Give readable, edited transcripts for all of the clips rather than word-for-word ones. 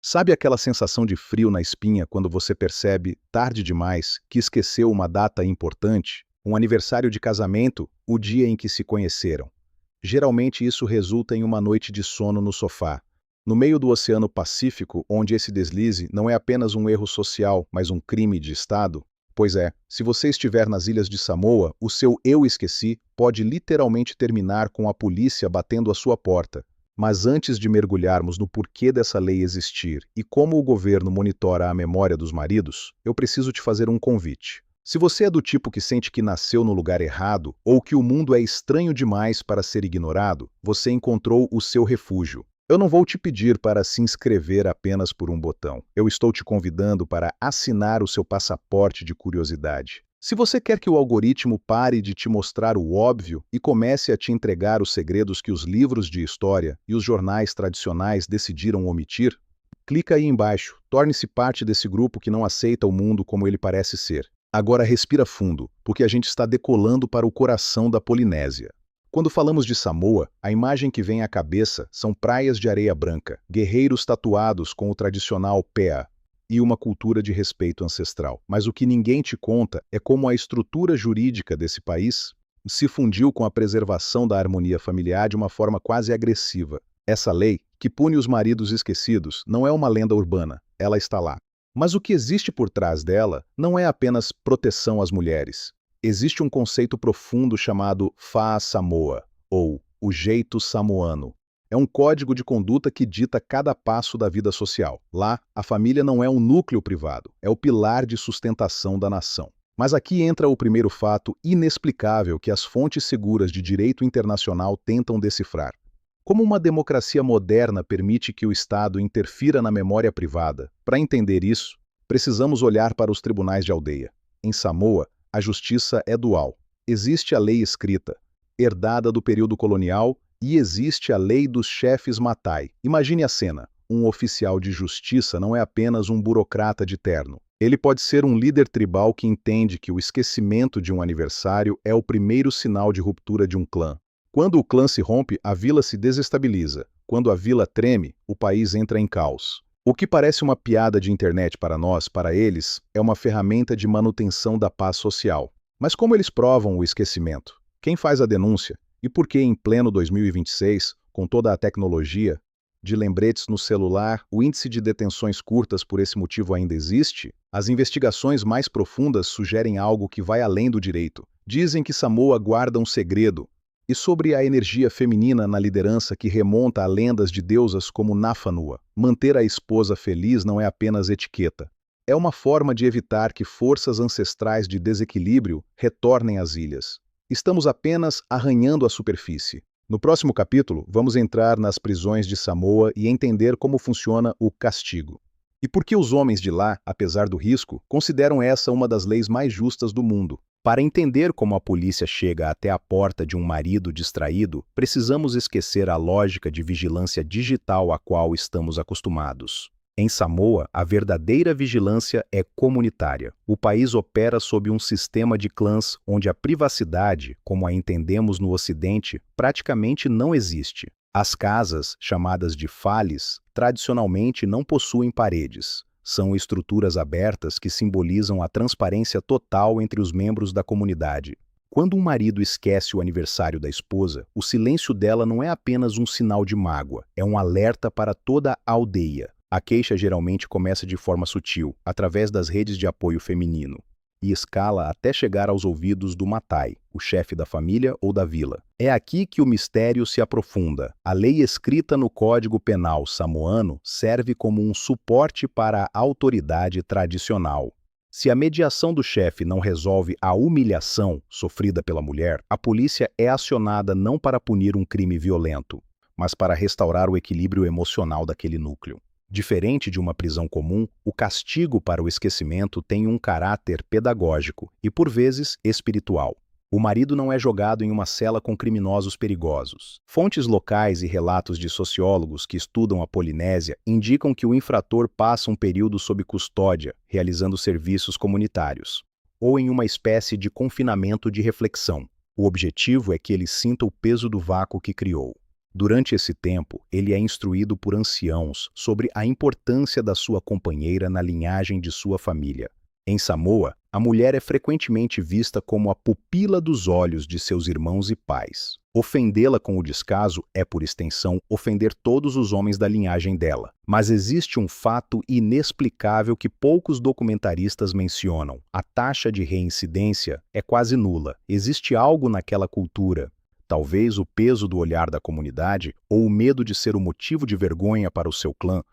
Sabe aquela sensação de frio na espinha quando você percebe, tarde demais, que esqueceu uma data importante, um aniversário de casamento, o dia em que se conheceram? Geralmente isso resulta em uma noite de sono no sofá, no meio do Oceano Pacífico, onde esse deslize não é apenas um erro social, mas um crime de Estado. Pois é, se você estiver nas Ilhas de Samoa, o seu "eu esqueci" pode literalmente terminar com a polícia batendo à sua porta. Mas antes de mergulharmos no porquê dessa lei existir e como o governo monitora a memória dos maridos, eu preciso te fazer um convite. Se você é do tipo que sente que nasceu no lugar errado ou que o mundo é estranho demais para ser ignorado, você encontrou o seu refúgio. Eu não vou te pedir para se inscrever apenas por um botão. Eu estou te convidando para assinar o seu passaporte de curiosidade. Se você quer que o algoritmo pare de te mostrar o óbvio e comece a te entregar os segredos que os livros de história e os jornais tradicionais decidiram omitir, clica aí embaixo, torne-se parte desse grupo que não aceita o mundo como ele parece ser. Agora respira fundo, porque a gente está decolando para o coração da Polinésia. Quando falamos de Samoa, a imagem que vem à cabeça são praias de areia branca, guerreiros tatuados com o tradicional pea e uma cultura de respeito ancestral. Mas o que ninguém te conta é como a estrutura jurídica desse país se fundiu com a preservação da harmonia familiar de uma forma quase agressiva. Essa lei, que pune os maridos esquecidos, não é uma lenda urbana, ela está lá. Mas o que existe por trás dela não é apenas proteção às mulheres. Existe um conceito profundo chamado Fa'a Samoa, ou o jeito samoano. É um código de conduta que dita cada passo da vida social. Lá, a família não é um núcleo privado, é o pilar de sustentação da nação. Mas aqui entra o primeiro fato inexplicável que as fontes seguras de direito internacional tentam decifrar. Como uma democracia moderna permite que o Estado interfira na memória privada? Para entender isso, precisamos olhar para os tribunais de aldeia. Em Samoa, a justiça é dual. Existe a lei escrita, herdada do período colonial, e existe a lei dos chefes Matai. Imagine a cena. Um oficial de justiça não é apenas um burocrata de terno. Ele pode ser um líder tribal que entende que o esquecimento de um aniversário é o primeiro sinal de ruptura de um clã. Quando o clã se rompe, a vila se desestabiliza. Quando a vila treme, o país entra em caos. O que parece uma piada de internet para nós, para eles, é uma ferramenta de manutenção da paz social. Mas como eles provam o esquecimento? Quem faz a denúncia? E por que, em pleno 2026, com toda a tecnologia de lembretes no celular, o índice de detenções curtas por esse motivo ainda existe? As investigações mais profundas sugerem algo que vai além do direito. Dizem que Samoa guarda um segredo. E sobre a energia feminina na liderança que remonta a lendas de deusas como Nafanua. Manter a esposa feliz não é apenas etiqueta. É uma forma de evitar que forças ancestrais de desequilíbrio retornem às ilhas. Estamos apenas arranhando a superfície. No próximo capítulo, vamos entrar nas prisões de Samoa e entender como funciona o castigo. E por que os homens de lá, apesar do risco, consideram essa uma das leis mais justas do mundo. Para entender como a polícia chega até a porta de um marido distraído, precisamos esquecer a lógica de vigilância digital a qual estamos acostumados. Em Samoa, a verdadeira vigilância é comunitária. O país opera sob um sistema de clãs onde a privacidade, como a entendemos no Ocidente, praticamente não existe. As casas, chamadas de fales, tradicionalmente não possuem paredes. São estruturas abertas que simbolizam a transparência total entre os membros da comunidade. Quando um marido esquece o aniversário da esposa, o silêncio dela não é apenas um sinal de mágoa, é um alerta para toda a aldeia. A queixa geralmente começa de forma sutil, através das redes de apoio feminino, e escala até chegar aos ouvidos do Matai, o chefe da família ou da vila. É aqui que o mistério se aprofunda. A lei escrita no Código Penal samoano serve como um suporte para a autoridade tradicional. Se a mediação do chefe não resolve a humilhação sofrida pela mulher, a polícia é acionada não para punir um crime violento, mas para restaurar o equilíbrio emocional daquele núcleo. Diferente de uma prisão comum, o castigo para o esquecimento tem um caráter pedagógico e, por vezes, espiritual. O marido não é jogado em uma cela com criminosos perigosos. Fontes locais e relatos de sociólogos que estudam a Polinésia indicam que o infrator passa um período sob custódia, realizando serviços comunitários, ou em uma espécie de confinamento de reflexão. O objetivo é que ele sinta o peso do vácuo que criou. Durante esse tempo, ele é instruído por anciãos sobre a importância da sua companheira na linhagem de sua família. Em Samoa, a mulher é frequentemente vista como a pupila dos olhos de seus irmãos e pais. Ofendê-la com o descaso é, por extensão, ofender todos os homens da linhagem dela. Mas existe um fato inexplicável que poucos documentaristas mencionam. A taxa de reincidência é quase nula. Existe algo naquela cultura, talvez o peso do olhar da comunidade ou o medo de ser o motivo de vergonha para o seu clã,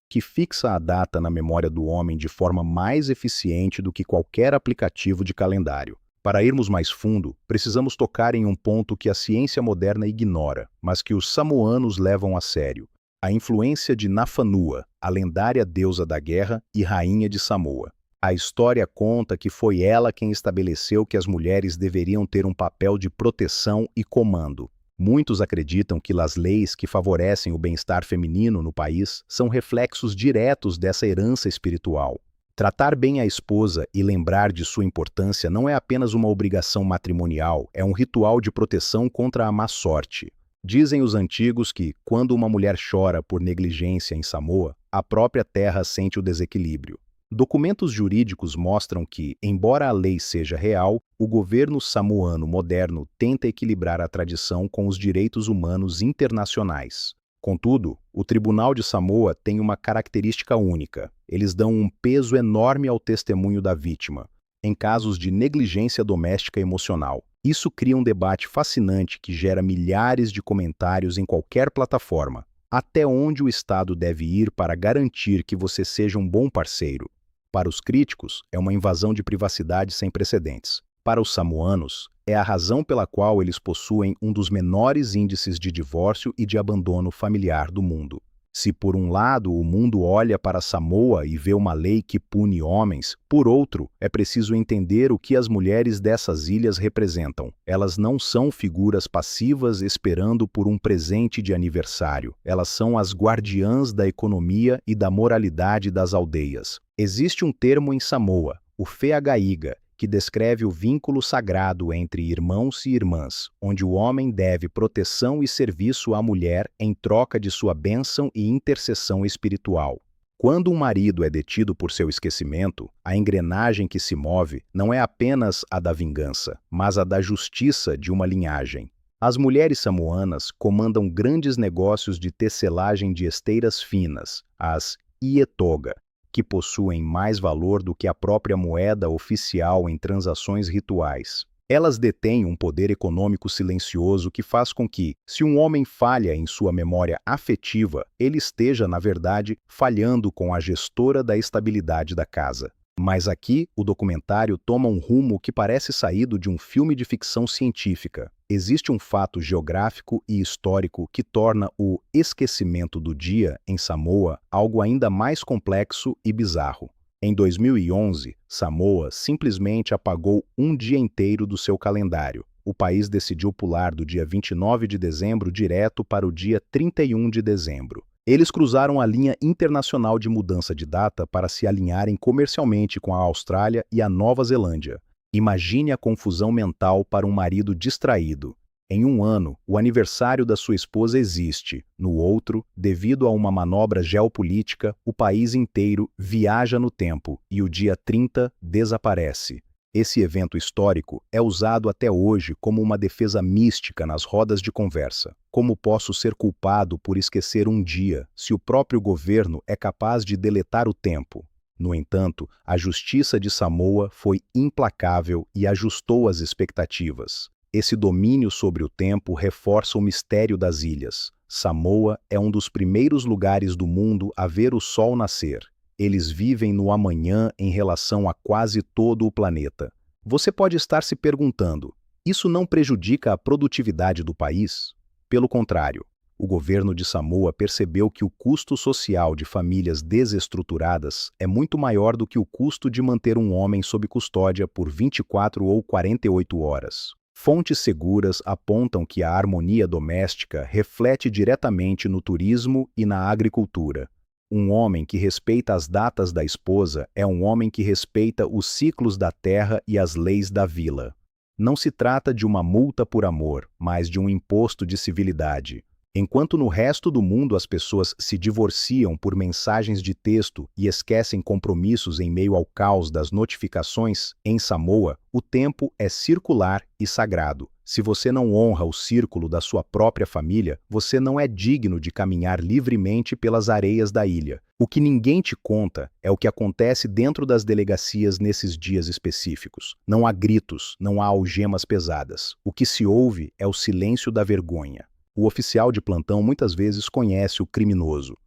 que fixa a data na memória do homem de forma mais eficiente do que qualquer aplicativo de calendário. Para irmos mais fundo, precisamos tocar em um ponto que a ciência moderna ignora, mas que os samoanos levam a sério: a influência de Nafanua, a lendária deusa da guerra e rainha de Samoa. A história conta que foi ela quem estabeleceu que as mulheres deveriam ter um papel de proteção e comando. Muitos acreditam que as leis que favorecem o bem-estar feminino no país são reflexos diretos dessa herança espiritual. Tratar bem a esposa e lembrar de sua importância não é apenas uma obrigação matrimonial, é um ritual de proteção contra a má sorte. Dizem os antigos que, quando uma mulher chora por negligência em Samoa, a própria terra sente o desequilíbrio. Documentos jurídicos mostram que, embora a lei seja real, o governo samoano moderno tenta equilibrar a tradição com os direitos humanos internacionais. Contudo, o Tribunal de Samoa tem uma característica única: eles dão um peso enorme ao testemunho da vítima, em casos de negligência doméstica emocional. Isso cria um debate fascinante que gera milhares de comentários em qualquer plataforma. Até onde o Estado deve ir para garantir que você seja um bom parceiro? Para os críticos, é uma invasão de privacidade sem precedentes. Para os samoanos, é a razão pela qual eles possuem um dos menores índices de divórcio e de abandono familiar do mundo. Se por um lado o mundo olha para Samoa e vê uma lei que pune homens, por outro, é preciso entender o que as mulheres dessas ilhas representam. Elas não são figuras passivas esperando por um presente de aniversário. Elas são as guardiãs da economia e da moralidade das aldeias. Existe um termo em Samoa, o feagaiga, que descreve o vínculo sagrado entre irmãos e irmãs, onde o homem deve proteção e serviço à mulher em troca de sua bênção e intercessão espiritual. Quando um marido é detido por seu esquecimento, a engrenagem que se move não é apenas a da vingança, mas a da justiça de uma linhagem. As mulheres samoanas comandam grandes negócios de tecelagem de esteiras finas, as ietoga, que possuem mais valor do que a própria moeda oficial em transações rituais. Elas detêm um poder econômico silencioso que faz com que, se um homem falha em sua memória afetiva, ele esteja, na verdade, falhando com a gestora da estabilidade da casa. Mas aqui, o documentário toma um rumo que parece saído de um filme de ficção científica. Existe um fato geográfico e histórico que torna o esquecimento do dia em Samoa algo ainda mais complexo e bizarro. Em 2011, Samoa simplesmente apagou um dia inteiro do seu calendário. O país decidiu pular do dia 29 de dezembro direto para o dia 31 de dezembro. Eles cruzaram a linha internacional de mudança de data para se alinharem comercialmente com a Austrália e a Nova Zelândia. Imagine a confusão mental para um marido distraído. Em um ano, o aniversário da sua esposa existe. No outro, devido a uma manobra geopolítica, o país inteiro viaja no tempo e o dia 30 desaparece. Esse evento histórico é usado até hoje como uma defesa mística nas rodas de conversa. Como posso ser culpado por esquecer um dia, se o próprio governo é capaz de deletar o tempo? No entanto, a justiça de Samoa foi implacável e ajustou as expectativas. Esse domínio sobre o tempo reforça o mistério das ilhas. Samoa é um dos primeiros lugares do mundo a ver o sol nascer. Eles vivem no amanhã em relação a quase todo o planeta. Você pode estar se perguntando, isso não prejudica a produtividade do país? Pelo contrário, o governo de Samoa percebeu que o custo social de famílias desestruturadas é muito maior do que o custo de manter um homem sob custódia por 24 ou 48 horas. Fontes seguras apontam que a harmonia doméstica reflete diretamente no turismo e na agricultura. Um homem que respeita as datas da esposa é um homem que respeita os ciclos da terra e as leis da vila. Não se trata de uma multa por amor, mas de um imposto de civilidade. Enquanto no resto do mundo as pessoas se divorciam por mensagens de texto e esquecem compromissos em meio ao caos das notificações, em Samoa, o tempo é circular e sagrado. Se você não honra o círculo da sua própria família, você não é digno de caminhar livremente pelas areias da ilha. O que ninguém te conta é o que acontece dentro das delegacias nesses dias específicos. Não há gritos, não há algemas pesadas. O que se ouve é o silêncio da vergonha. O oficial de plantão muitas vezes conhece o criminoso.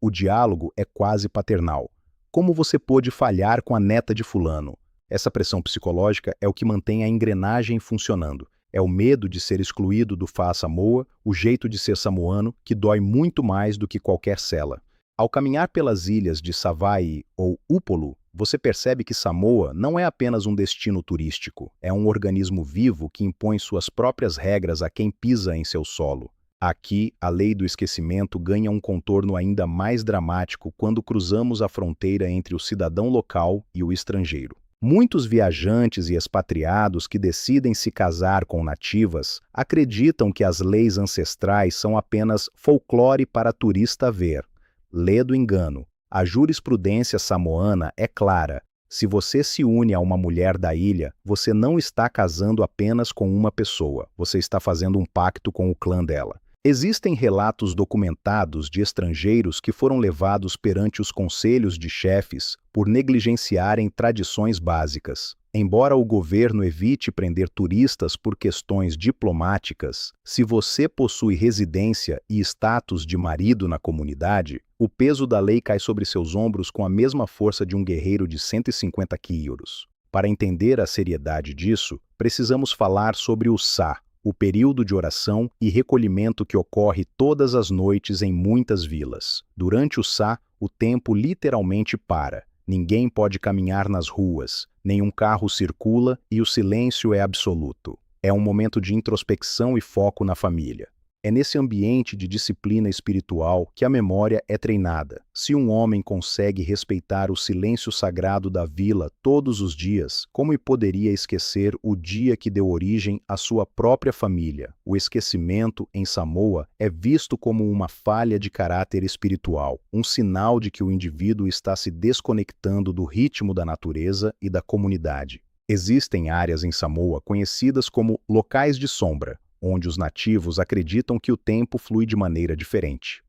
O diálogo é quase paternal. Como você pôde falhar com a neta de fulano? Essa pressão psicológica é o que mantém a engrenagem funcionando. É o medo de ser excluído do Fá Samoa, o jeito de ser samoano, que dói muito mais do que qualquer cela. Ao caminhar pelas ilhas de Savaii ou Upolu, você percebe que Samoa não é apenas um destino turístico, é um organismo vivo que impõe suas próprias regras a quem pisa em seu solo. Aqui, a lei do esquecimento ganha um contorno ainda mais dramático quando cruzamos a fronteira entre o cidadão local e o estrangeiro. Muitos viajantes e expatriados que decidem se casar com nativas acreditam que as leis ancestrais são apenas folclore para turista ver. Lê do engano. A jurisprudência samoana é clara. Se você se une a uma mulher da ilha, você não está casando apenas com uma pessoa, você está fazendo um pacto com o clã dela. Existem relatos documentados de estrangeiros que foram levados perante os conselhos de chefes por negligenciarem tradições básicas. Embora o governo evite prender turistas por questões diplomáticas, se você possui residência e status de marido na comunidade, o peso da lei cai sobre seus ombros com a mesma força de um guerreiro de 150 quilos. Para entender a seriedade disso, precisamos falar sobre o Sá, o período de oração e recolhimento que ocorre todas as noites em muitas vilas. Durante o Sá, o tempo literalmente para. Ninguém pode caminhar nas ruas, nenhum carro circula e o silêncio é absoluto. É um momento de introspecção e foco na família. É nesse ambiente de disciplina espiritual que a memória é treinada. Se um homem consegue respeitar o silêncio sagrado da vila todos os dias, como poderia esquecer o dia que deu origem à sua própria família? O esquecimento, em Samoa, é visto como uma falha de caráter espiritual, um sinal de que o indivíduo está se desconectando do ritmo da natureza e da comunidade. Existem áreas em Samoa conhecidas como locais de sombra, onde os nativos acreditam que o tempo flui de maneira diferente.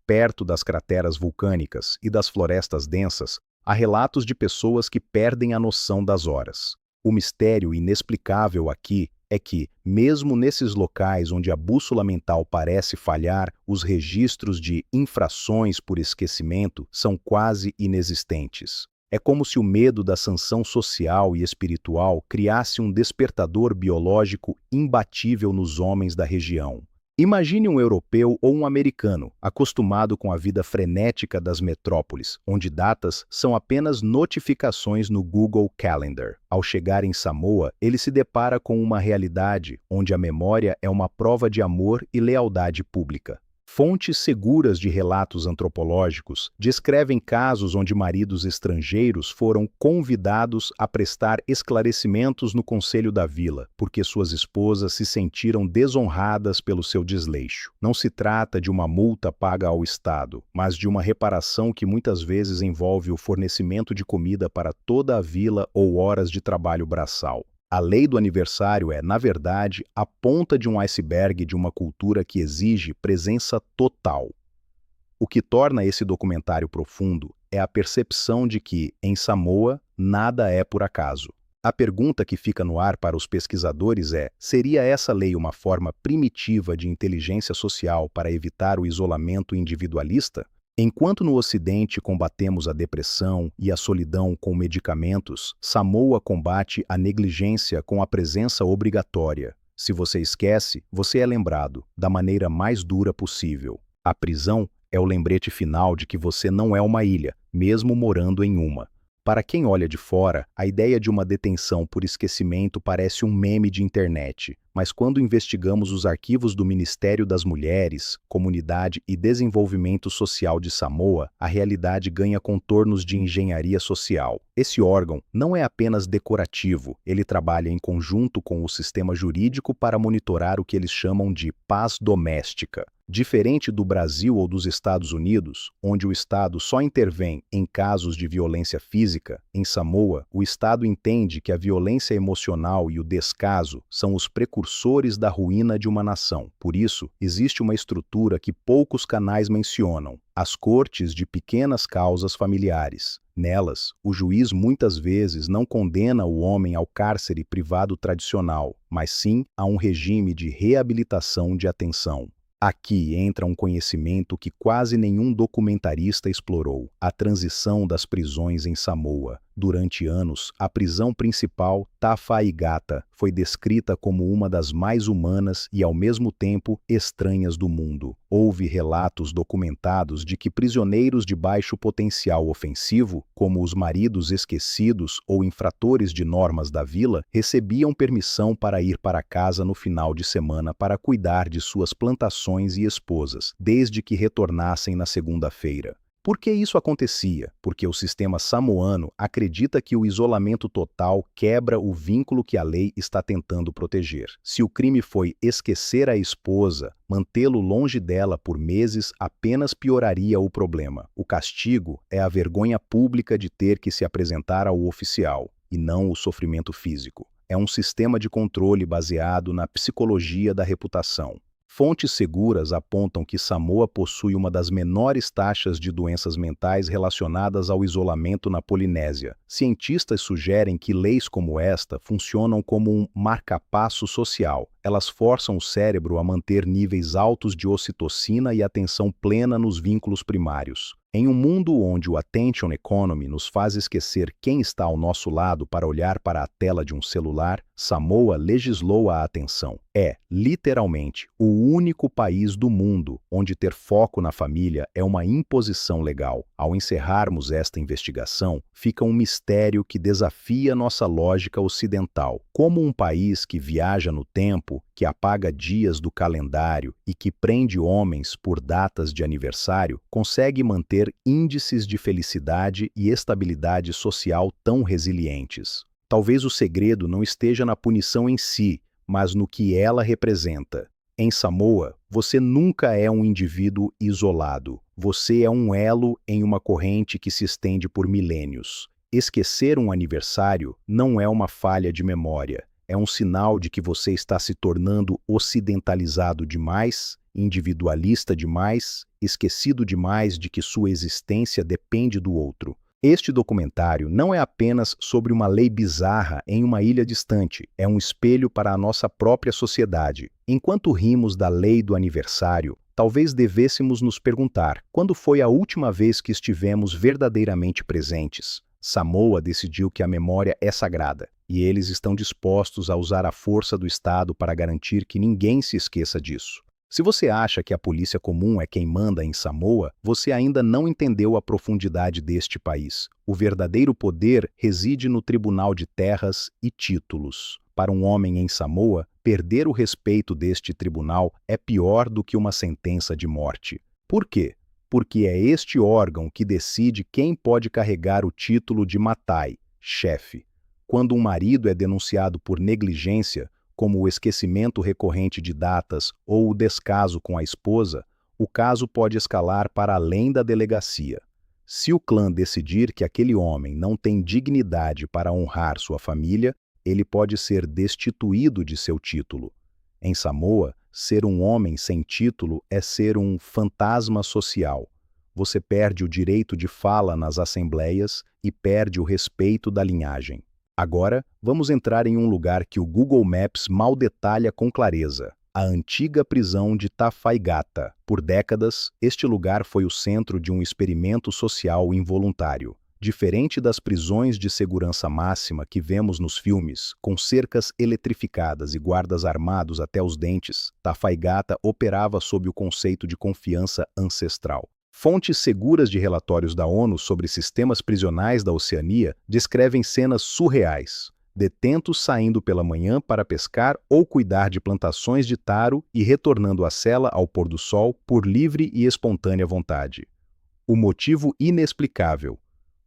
Perto das crateras vulcânicas e das florestas densas, há relatos de pessoas que perdem a noção das horas. O mistério inexplicável aqui é que, mesmo nesses locais onde a bússola mental parece falhar, os registros de infrações por esquecimento são quase inexistentes. É como se o medo da sanção social e espiritual criasse um despertador biológico imbatível nos homens da região. Imagine um europeu ou um americano, acostumado com a vida frenética das metrópoles, onde datas são apenas notificações no Google Calendar. Ao chegar em Samoa, ele se depara com uma realidade onde a memória é uma prova de amor e lealdade pública. Fontes seguras de relatos antropológicos descrevem casos onde maridos estrangeiros foram convidados a prestar esclarecimentos no conselho da vila, porque suas esposas se sentiram desonradas pelo seu desleixo. Não se trata de uma multa paga ao Estado, mas de uma reparação que muitas vezes envolve o fornecimento de comida para toda a vila ou horas de trabalho braçal. A lei do aniversário é, na verdade, a ponta de um iceberg de uma cultura que exige presença total. O que torna esse documentário profundo é a percepção de que, em Samoa, nada é por acaso. A pergunta que fica no ar para os pesquisadores é: seria essa lei uma forma primitiva de inteligência social para evitar o isolamento individualista? Enquanto no Ocidente combatemos a depressão e a solidão com medicamentos, Samoa combate a negligência com a presença obrigatória. Se você esquece, você é lembrado, da maneira mais dura possível. A prisão é o lembrete final de que você não é uma ilha, mesmo morando em uma. Para quem olha de fora, a ideia de uma detenção por esquecimento parece um meme de internet, Mas quando investigamos os arquivos do Ministério das Mulheres, Comunidade e Desenvolvimento Social de Samoa, a realidade ganha contornos de engenharia social. Esse órgão não é apenas decorativo, ele trabalha em conjunto com o sistema jurídico para monitorar o que eles chamam de paz doméstica. Diferente do Brasil ou dos Estados Unidos, onde o Estado só intervém em casos de violência física, em Samoa, o Estado entende que a violência emocional e o descaso são os precursores da ruína de uma nação. Por isso, existe uma estrutura que poucos canais mencionam: as cortes de pequenas causas familiares. Nelas, o juiz muitas vezes não condena o homem ao cárcere privado tradicional, mas sim a um regime de reabilitação de atenção. Aqui entra um conhecimento que quase nenhum documentarista explorou: a transição das prisões em Samoa. Durante anos, a prisão principal, Tafaigata, foi descrita como uma das mais humanas e, ao mesmo tempo, estranhas do mundo. Houve relatos documentados de que prisioneiros de baixo potencial ofensivo, como os maridos esquecidos ou infratores de normas da vila, recebiam permissão para ir para casa no final de semana para cuidar de suas plantações e esposas, desde que retornassem na segunda-feira. Por que isso acontecia? Porque o sistema samoano acredita que o isolamento total quebra o vínculo que a lei está tentando proteger. Se o crime foi esquecer a esposa, mantê-lo longe dela por meses apenas pioraria o problema. O castigo é a vergonha pública de ter que se apresentar ao oficial, e não o sofrimento físico. É um sistema de controle baseado na psicologia da reputação. Fontes seguras apontam que Samoa possui uma das menores taxas de doenças mentais relacionadas ao isolamento na Polinésia. Cientistas sugerem que leis como esta funcionam como um marca-passo social. Elas forçam o cérebro a manter níveis altos de ocitocina e atenção plena nos vínculos primários. Em um mundo onde o attention economy nos faz esquecer quem está ao nosso lado para olhar para a tela de um celular, Samoa legislou a atenção. É, literalmente, o único país do mundo onde ter foco na família é uma imposição legal. Ao encerrarmos esta investigação, fica um mistério que desafia nossa lógica ocidental. Como um país que viaja no tempo, que apaga dias do calendário e que prende homens por datas de aniversário, consegue manter índices de felicidade e estabilidade social tão resilientes? Talvez o segredo não esteja na punição em si, mas no que ela representa. Em Samoa, você nunca é um indivíduo isolado. Você é um elo em uma corrente que se estende por milênios. Esquecer um aniversário não é uma falha de memória. É um sinal de que você está se tornando ocidentalizado demais, individualista demais, esquecido demais de que sua existência depende do outro. Este documentário não é apenas sobre uma lei bizarra em uma ilha distante, é um espelho para a nossa própria sociedade. Enquanto rimos da lei do aniversário, talvez devêssemos nos perguntar: quando foi a última vez que estivemos verdadeiramente presentes? Samoa decidiu que a memória é sagrada, e eles estão dispostos a usar a força do Estado para garantir que ninguém se esqueça disso. Se você acha que a polícia comum é quem manda em Samoa, você ainda não entendeu a profundidade deste país. O verdadeiro poder reside no Tribunal de Terras e Títulos. Para um homem em Samoa, perder o respeito deste tribunal é pior do que uma sentença de morte. Por quê? Porque é este órgão que decide quem pode carregar o título de matai, chefe. Quando um marido é denunciado por negligência, como o esquecimento recorrente de datas ou o descaso com a esposa, o caso pode escalar para além da delegacia. Se o clã decidir que aquele homem não tem dignidade para honrar sua família, ele pode ser destituído de seu título. Em Samoa, ser um homem sem título é ser um fantasma social. Você perde o direito de fala nas assembleias e perde o respeito da linhagem. Agora, vamos entrar em um lugar que o Google Maps mal detalha com clareza: a antiga prisão de Tafaigata. Por décadas, este lugar foi o centro de um experimento social involuntário. Diferente das prisões de segurança máxima que vemos nos filmes, com cercas eletrificadas e guardas armados até os dentes, Tafaigata operava sob o conceito de confiança ancestral. Fontes seguras de relatórios da ONU sobre sistemas prisionais da Oceania descrevem cenas surreais. detentos saindo pela manhã para pescar ou cuidar de plantações de taro e retornando à cela ao pôr do sol por livre e espontânea vontade. O motivo inexplicável.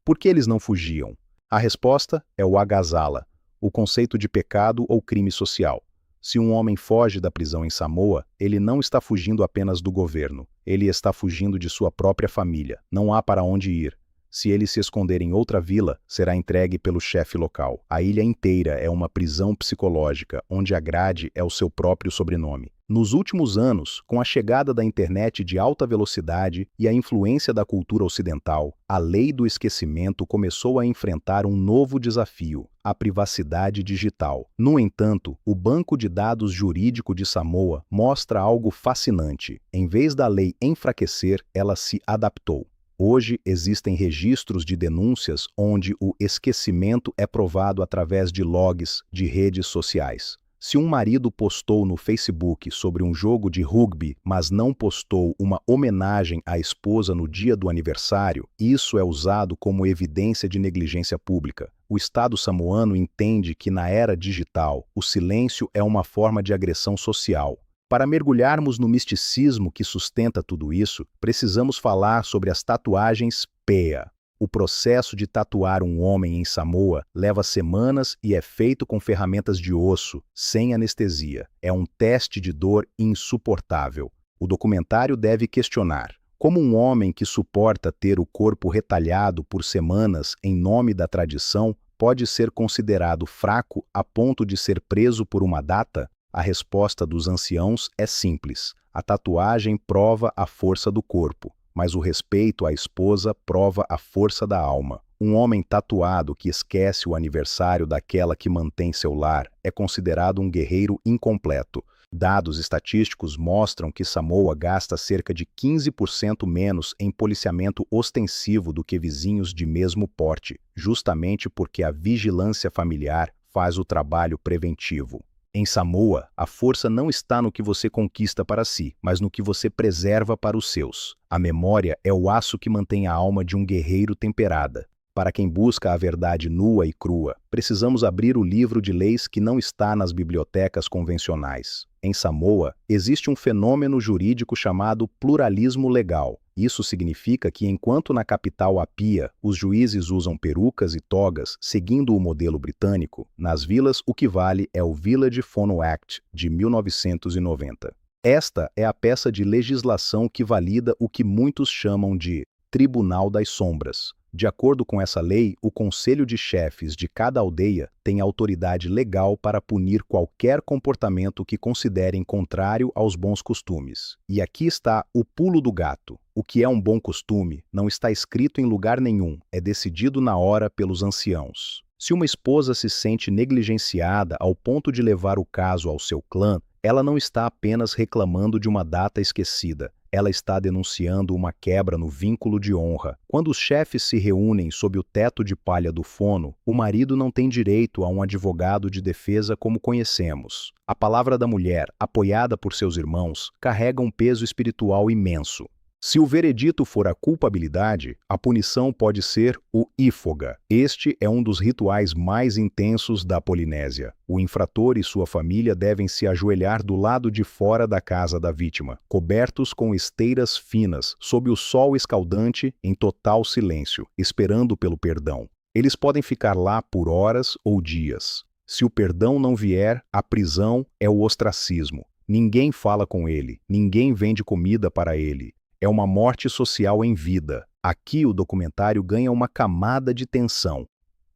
Por que eles não fugiam? A resposta é o agasalha, o conceito de pecado ou crime social. Se um homem foge da prisão em Samoa, ele não está fugindo apenas do governo. Ele está fugindo de sua própria família. Não há para onde ir. Se ele se esconder em outra vila, será entregue pelo chefe local. A ilha inteira é uma prisão psicológica, onde a grade é o seu próprio sobrenome. Nos últimos anos, com a chegada da internet de alta velocidade e a influência da cultura ocidental, a lei do esquecimento começou a enfrentar um novo desafio: a privacidade digital. No entanto, o Banco de Dados Jurídico de Samoa mostra algo fascinante. Em vez da lei enfraquecer, ela se adaptou. Hoje existem registros de denúncias onde o esquecimento é provado através de logs de redes sociais. Se um marido postou no Facebook sobre um jogo de rugby, mas não postou uma homenagem à esposa no dia do aniversário, isso é usado como evidência de negligência pública. O Estado samoano entende que, na era digital, o silêncio é uma forma de agressão social. Para mergulharmos no misticismo que sustenta tudo isso, precisamos falar sobre as tatuagens PEA. O processo de tatuar um homem em Samoa leva semanas e é feito com ferramentas de osso, sem anestesia. É um teste de dor insuportável. O documentário deve questionar: como um homem que suporta ter o corpo retalhado por semanas em nome da tradição pode ser considerado fraco a ponto de ser preso por uma data? A resposta dos anciãos é simples: a tatuagem prova a força do corpo, mas o respeito à esposa prova a força da alma. Um homem tatuado que esquece o aniversário daquela que mantém seu lar é considerado um guerreiro incompleto. Dados estatísticos mostram que Samoa gasta cerca de 15% menos em policiamento ostensivo do que vizinhos de mesmo porte, justamente porque a vigilância familiar faz o trabalho preventivo. Em Samoa, a força não está no que você conquista para si, mas no que você preserva para os seus. A memória é o aço que mantém a alma de um guerreiro temperada. Para quem busca a verdade nua e crua, precisamos abrir o livro de leis que não está nas bibliotecas convencionais. Em Samoa, existe um fenômeno jurídico chamado pluralismo legal. Isso significa que, enquanto na capital Apia os juízes usam perucas e togas, seguindo o modelo britânico, nas vilas o que vale é o Village Phono Act de 1990. Esta é a peça de legislação que valida o que muitos chamam de Tribunal das Sombras. De acordo com essa lei, o conselho de chefes de cada aldeia tem autoridade legal para punir qualquer comportamento que considerem contrário aos bons costumes. E aqui está o pulo do gato. O que é um bom costume não está escrito em lugar nenhum, é decidido na hora pelos anciãos. Se uma esposa se sente negligenciada ao ponto de levar o caso ao seu clã, ela não está apenas reclamando de uma data esquecida. Ela está denunciando uma quebra no vínculo de honra. Quando os chefes se reúnem sob o teto de palha do fono, o marido não tem direito a um advogado de defesa como conhecemos. A palavra da mulher, apoiada por seus irmãos, carrega um peso espiritual imenso. Se o veredito for a culpabilidade, a punição pode ser o ifoga. Este é um dos rituais mais intensos da Polinésia. O infrator e sua família devem se ajoelhar do lado de fora da casa da vítima, cobertos com esteiras finas, sob o sol escaldante, em total silêncio, esperando pelo perdão. Eles podem ficar lá por horas ou dias. Se o perdão não vier, a prisão é o ostracismo. Ninguém fala com ele, ninguém vende comida para ele. É uma morte social em vida. Aqui o documentário ganha uma camada de tensão.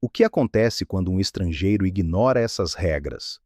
O que acontece quando um estrangeiro ignora essas regras?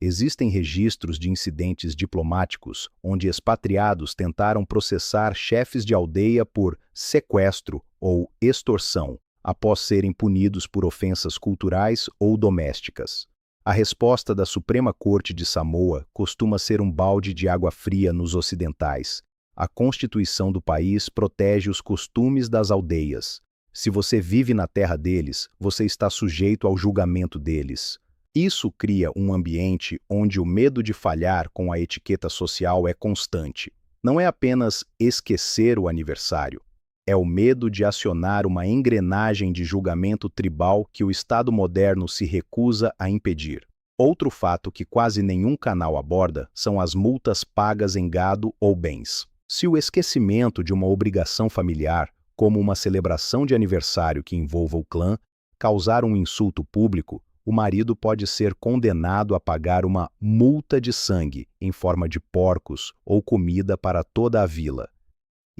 Existem registros de incidentes diplomáticos onde expatriados tentaram processar chefes de aldeia por sequestro ou extorsão, após serem punidos por ofensas culturais ou domésticas. A resposta da Suprema Corte de Samoa costuma ser um balde de água fria nos ocidentais. A Constituição do país protege os costumes das aldeias. Se você vive na terra deles, você está sujeito ao julgamento deles. Isso cria um ambiente onde o medo de falhar com a etiqueta social é constante. Não é apenas esquecer o aniversário, É o medo de acionar uma engrenagem de julgamento tribal que o Estado moderno se recusa a impedir. Outro fato que quase nenhum canal aborda são as multas pagas em gado ou bens. Se o esquecimento de uma obrigação familiar, como uma celebração de aniversário que envolva o clã, causar um insulto público, o marido pode ser condenado a pagar uma multa de sangue em forma de porcos ou comida para toda a vila.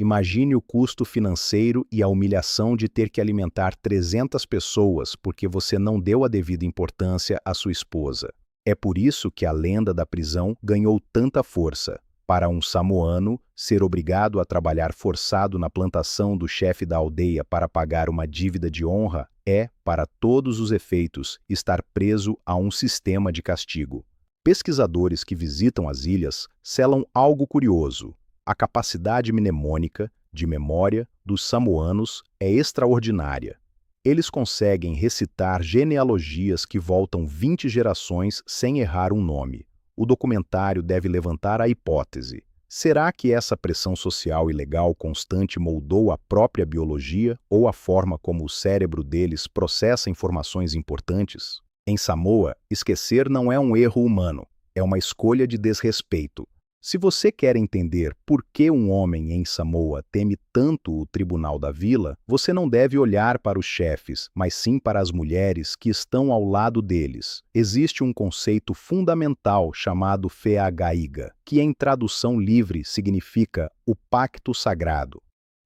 Imagine o custo financeiro e a humilhação de ter que alimentar 300 pessoas porque você não deu a devida importância à sua esposa. É por isso que a lenda da prisão ganhou tanta força. Para um samoano, ser obrigado a trabalhar forçado na plantação do chefe da aldeia para pagar uma dívida de honra é, para todos os efeitos, estar preso a um sistema de castigo. Pesquisadores que visitam as ilhas selam algo curioso. A capacidade mnemônica, de memória, dos samoanos é extraordinária. Eles conseguem recitar genealogias que voltam 20 gerações sem errar um nome. O documentário deve levantar a hipótese: será que essa pressão social e legal constante moldou a própria biologia ou a forma como o cérebro deles processa informações importantes? Em Samoa, esquecer não é um erro humano, é uma escolha de desrespeito. Se você quer entender por que um homem em Samoa teme tanto o tribunal da vila, você não deve olhar para os chefes, mas sim para as mulheres que estão ao lado deles. Existe um conceito fundamental chamado feagaiga, que em tradução livre significa o pacto sagrado.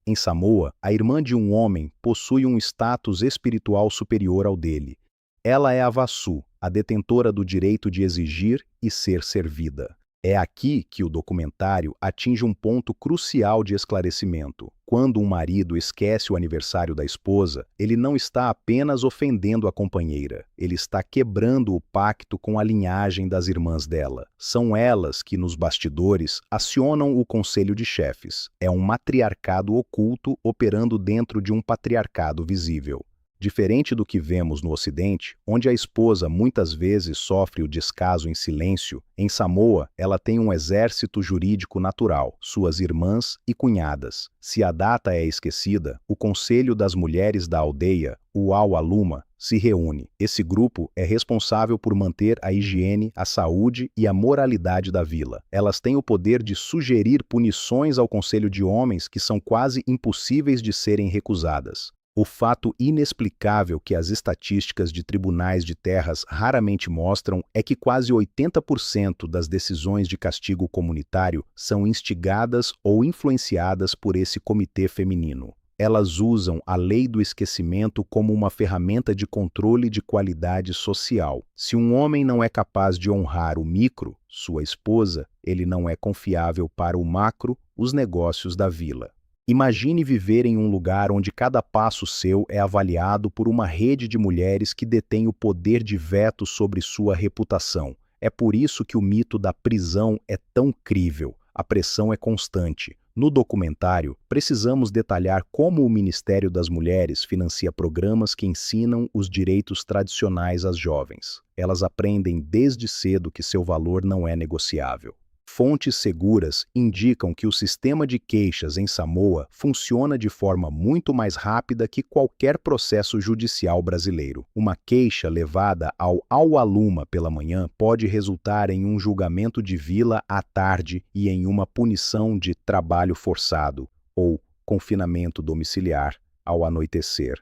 Em Samoa, a irmã de um homem possui um status espiritual superior ao dele. Ela é a vassú, a detentora do direito de exigir e ser servida. É aqui que o documentário atinge um ponto crucial de esclarecimento. Quando um marido esquece o aniversário da esposa, ele não está apenas ofendendo a companheira, ele está quebrando o pacto com a linhagem das irmãs dela. São elas que, nos bastidores, acionam o conselho de chefes. É um matriarcado oculto operando dentro de um patriarcado visível. Diferente do que vemos no Ocidente, onde a esposa muitas vezes sofre o descaso em silêncio, em Samoa ela tem um exército jurídico natural, suas irmãs e cunhadas. Se a data é esquecida, o Conselho das Mulheres da Aldeia, o Aualuma, se reúne. Esse grupo é responsável por manter a higiene, a saúde e a moralidade da vila. Elas têm o poder de sugerir punições ao Conselho de Homens que são quase impossíveis de serem recusadas. O fato inexplicável que as estatísticas de tribunais de terras raramente mostram é que quase 80% das decisões de castigo comunitário são instigadas ou influenciadas por esse comitê feminino. Elas usam a lei do esquecimento como uma ferramenta de controle de qualidade social. Se um homem não é capaz de honrar o micro, sua esposa, ele não é confiável para o macro, os negócios da vila. Imagine viver em um lugar onde cada passo seu é avaliado por uma rede de mulheres que detém o poder de veto sobre sua reputação. É por isso que o mito da prisão é tão crível. A pressão é constante. No documentário, precisamos detalhar como o Ministério das Mulheres financia programas que ensinam os direitos tradicionais às jovens. Elas aprendem desde cedo que seu valor não é negociável. Fontes seguras indicam que o sistema de queixas em Samoa funciona de forma muito mais rápida que qualquer processo judicial brasileiro. Uma queixa levada ao Aualuma pela manhã pode resultar em um julgamento de vila à tarde e em uma punição de trabalho forçado ou confinamento domiciliar ao anoitecer.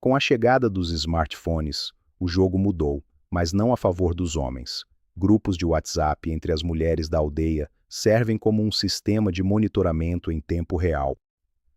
Com a chegada dos smartphones, o jogo mudou, mas não a favor dos homens. Grupos de WhatsApp entre as mulheres da aldeia servem como um sistema de monitoramento em tempo real.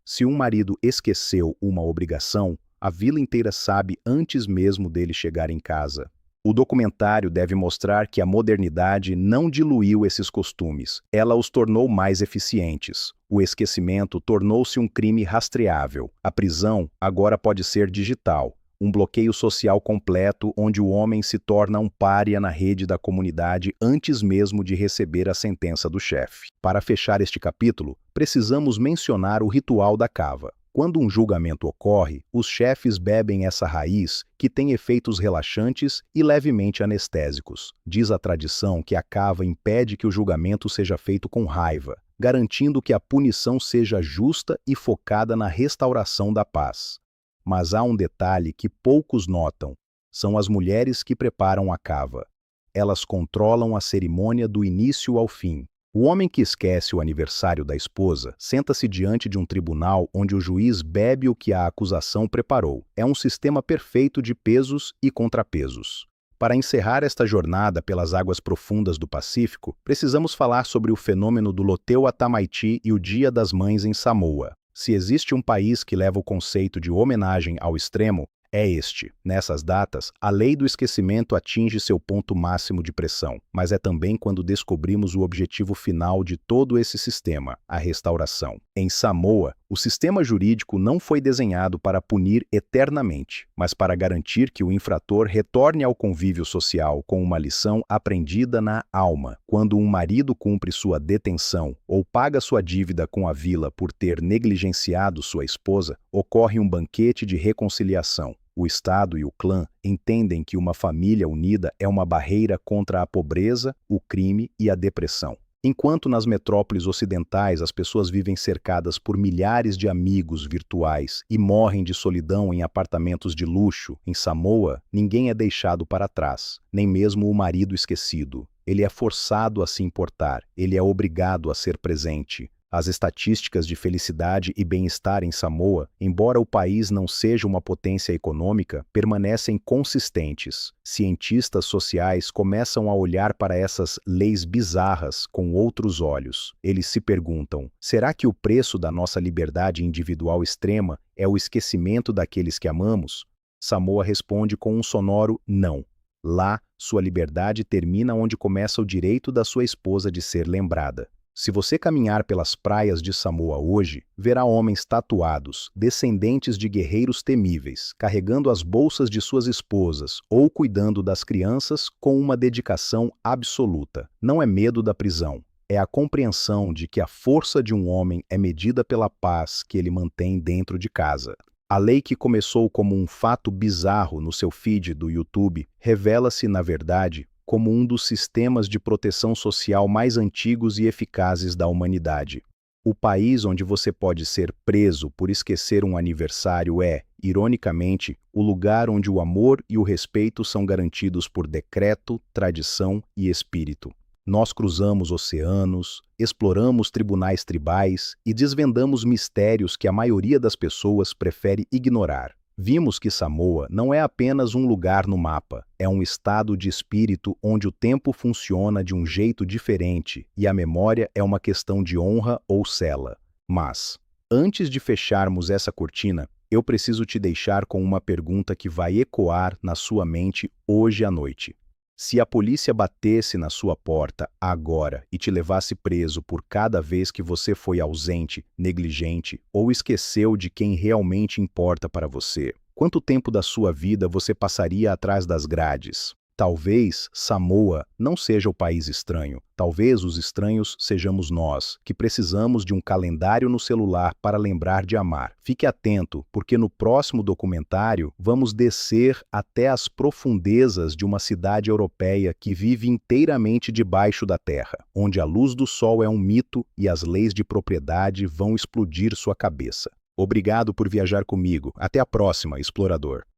Se um marido esqueceu uma obrigação, a vila inteira sabe antes mesmo dele chegar em casa. O documentário deve mostrar que a modernidade não diluiu esses costumes, ela os tornou mais eficientes. O esquecimento tornou-se um crime rastreável. A prisão agora pode ser digital. Um bloqueio social completo onde o homem se torna um pária na rede da comunidade antes mesmo de receber a sentença do chefe. Para fechar este capítulo, precisamos mencionar o ritual da cava. Quando um julgamento ocorre, os chefes bebem essa raiz, que tem efeitos relaxantes e levemente anestésicos. Diz a tradição que a cava impede que o julgamento seja feito com raiva. garantindo que a punição seja justa e focada na restauração da paz. Mas há um detalhe que poucos notam: são as mulheres que preparam a cava. Elas controlam a cerimônia do início ao fim. O homem que esquece o aniversário da esposa senta-se diante de um tribunal onde o juiz bebe o que a acusação preparou. É um sistema perfeito de pesos e contrapesos. Para encerrar esta jornada pelas águas profundas do Pacífico, precisamos falar sobre o fenômeno do Loteu Atamaiti e o Dia das Mães em Samoa. Se existe um país que leva o conceito de homenagem ao extremo, é este. Nessas datas, a lei do esquecimento atinge seu ponto máximo de pressão, mas é também quando descobrimos o objetivo final de todo esse sistema, a restauração. Em Samoa, o sistema jurídico não foi desenhado para punir eternamente, mas para garantir que o infrator retorne ao convívio social com uma lição aprendida na alma. Quando um marido cumpre sua detenção ou paga sua dívida com a vila por ter negligenciado sua esposa, ocorre um banquete de reconciliação. O Estado e o clã entendem que uma família unida é uma barreira contra a pobreza, o crime e a depressão. Enquanto nas metrópoles ocidentais as pessoas vivem cercadas por milhares de amigos virtuais e morrem de solidão em apartamentos de luxo, em Samoa, ninguém é deixado para trás, nem mesmo o marido esquecido. Ele é forçado a se importar, ele é obrigado a ser presente. As estatísticas de felicidade e bem-estar em Samoa, embora o país não seja uma potência econômica, permanecem consistentes. Cientistas sociais começam a olhar para essas leis bizarras com outros olhos. Eles se perguntam: será que o preço da nossa liberdade individual extrema é o esquecimento daqueles que amamos? Samoa responde com um sonoro não. Lá, sua liberdade termina onde começa o direito da sua esposa de ser lembrada. Se você caminhar pelas praias de Samoa hoje, verá homens tatuados, descendentes de guerreiros temíveis, carregando as bolsas de suas esposas ou cuidando das crianças com uma dedicação absoluta. Não é medo da prisão, é a compreensão de que a força de um homem é medida pela paz que ele mantém dentro de casa. A lei que começou como um fato bizarro no seu feed do YouTube revela-se, na verdade, como um dos sistemas de proteção social mais antigos e eficazes da humanidade. O país onde você pode ser preso por esquecer um aniversário é, ironicamente, o lugar onde o amor e o respeito são garantidos por decreto, tradição e espírito. Nós cruzamos oceanos, exploramos tribunais tribais e desvendamos mistérios que a maioria das pessoas prefere ignorar. Vimos que Samoa não é apenas um lugar no mapa, é um estado de espírito onde o tempo funciona de um jeito diferente e a memória é uma questão de honra ou sela. Mas, antes de fecharmos essa cortina, eu preciso te deixar com uma pergunta que vai ecoar na sua mente hoje à noite. Se a polícia batesse na sua porta agora e te levasse preso por cada vez que você foi ausente, negligente ou esqueceu de quem realmente importa para você, quanto tempo da sua vida você passaria atrás das grades? Talvez Samoa não seja o país estranho. Talvez os estranhos sejamos nós, que precisamos de um calendário no celular para lembrar de amar. Fique atento, porque no próximo documentário vamos descer até as profundezas de uma cidade europeia que vive inteiramente debaixo da terra, onde a luz do sol é um mito e as leis de propriedade vão explodir sua cabeça. Obrigado por viajar comigo. Até a próxima, explorador.